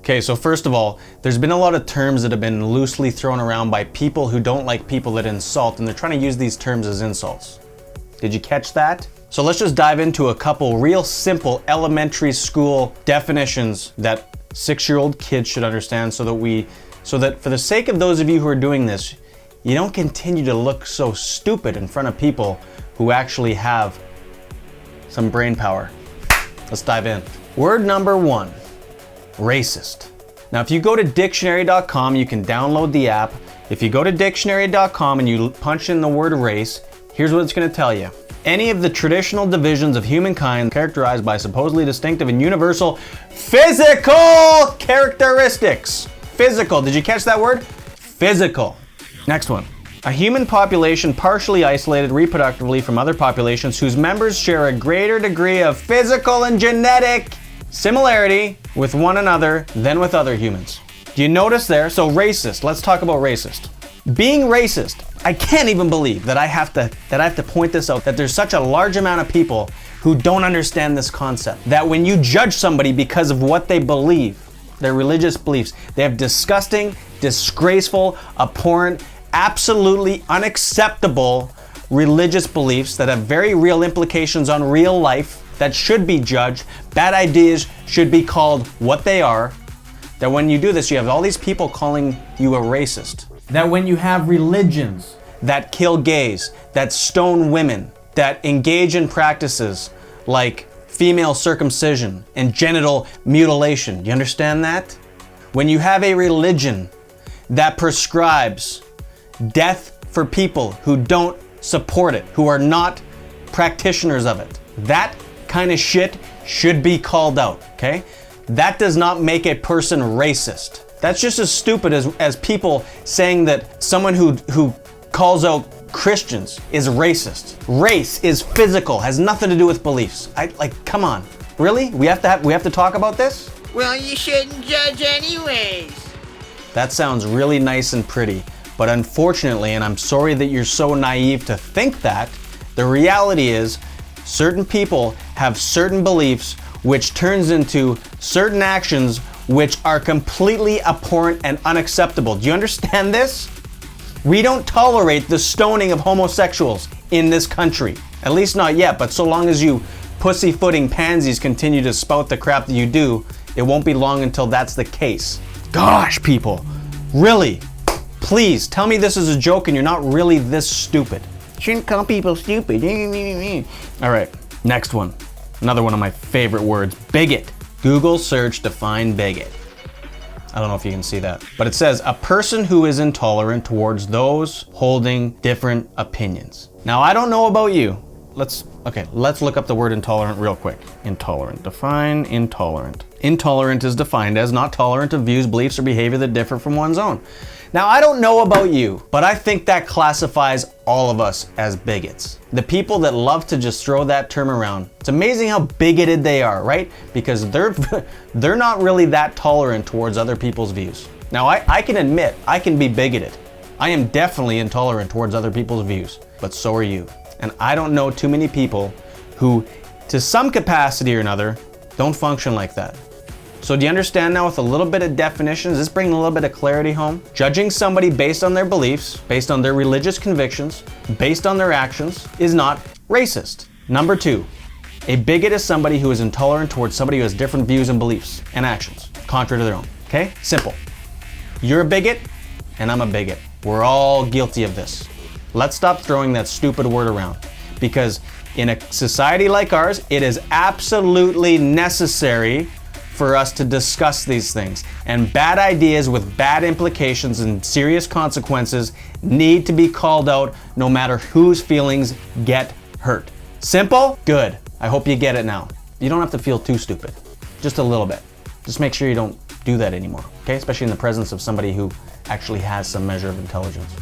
Okay, so first of all, there's been a lot of terms that have been loosely thrown around by people who don't like people that insult, and they're trying to use these terms as insults. Did you catch that? So let's just dive into a couple real simple elementary school definitions that 6-year-old kids should understand so that for the sake of those of you who are doing this, you don't continue to look so stupid in front of people who actually have some brain power. Let's dive in. Word number 1, racist. Now, if you go to dictionary.com, you can download the app. If you go to dictionary.com and you punch in the word race, here's what it's going to tell you. Any of the traditional divisions of humankind characterized by supposedly distinctive and universal physical characteristics. Physical. Did you catch that word? Physical. Next one. A human population partially isolated reproductively from other populations whose members share a greater degree of physical and genetic similarity with one another than with other humans. Do you notice there? So racist. Let's talk about racist. Being racist, I can't even believe that I have to point this out, that there's such a large amount of people who don't understand this concept. That when you judge somebody because of what they believe, their religious beliefs, they have disgusting, disgraceful, abhorrent, absolutely unacceptable religious beliefs that have very real implications on real life that should be judged. Bad ideas should be called what they are. That when you do this, you have all these people calling you a racist. That when you have religions that kill gays, that stone women, that engage in practices like female circumcision and genital mutilation, you understand that? When you have a religion that prescribes death for people who don't support it, who are not practitioners of it, that kind of shit should be called out, okay? That does not make a person racist. That's just as stupid as people saying that someone who calls out Christians is racist. Race is physical, has nothing to do with beliefs. Come on. Really? We have to talk about this? Well, you shouldn't judge anyways. That sounds really nice and pretty, but unfortunately, and I'm sorry that you're so naive to think that, the reality is certain people have certain beliefs which turns into certain actions which are completely abhorrent and unacceptable. Do you understand this? We don't tolerate the stoning of homosexuals in this country. At least not yet, but so long as you pussyfooting pansies continue to spout the crap that you do, it won't be long until that's the case. Gosh, people, really, please tell me this is a joke and you're not really this stupid. Shouldn't call people stupid. All right, next one. Another one of my favorite words, bigot. Google search define bigot. I don't know if you can see that, but it says a person who is intolerant towards those holding different opinions. Now, I don't know about you. Let's look up the word intolerant real quick. Intolerant, define intolerant. Intolerant is defined as not tolerant of views, beliefs, or behavior that differ from one's own. Now, I don't know about you, but I think that classifies all of us as bigots. The people that love to just throw that term around. It's amazing how bigoted they are, right? Because they're not really that tolerant towards other people's views. Now, I can admit, I can be bigoted. I am definitely intolerant towards other people's views, but so are you. And I don't know too many people who, to some capacity or another, don't function like that. So do you understand now with a little bit of definition? Is this bringing a little bit of clarity home? Judging somebody based on their beliefs, based on their religious convictions, based on their actions, is not racist. Number 2, a bigot is somebody who is intolerant towards somebody who has different views and beliefs and actions, contrary to their own. Okay? Simple. You're a bigot, and I'm a bigot. We're all guilty of this. Let's stop throwing that stupid word around, because in a society like ours, it is absolutely necessary for us to discuss these things. And bad ideas with bad implications and serious consequences need to be called out no matter whose feelings get hurt. Simple? Good. I hope you get it now. You don't have to feel too stupid. Just a little bit. Just make sure you don't do that anymore, okay? Especially in the presence of somebody who actually has some measure of intelligence.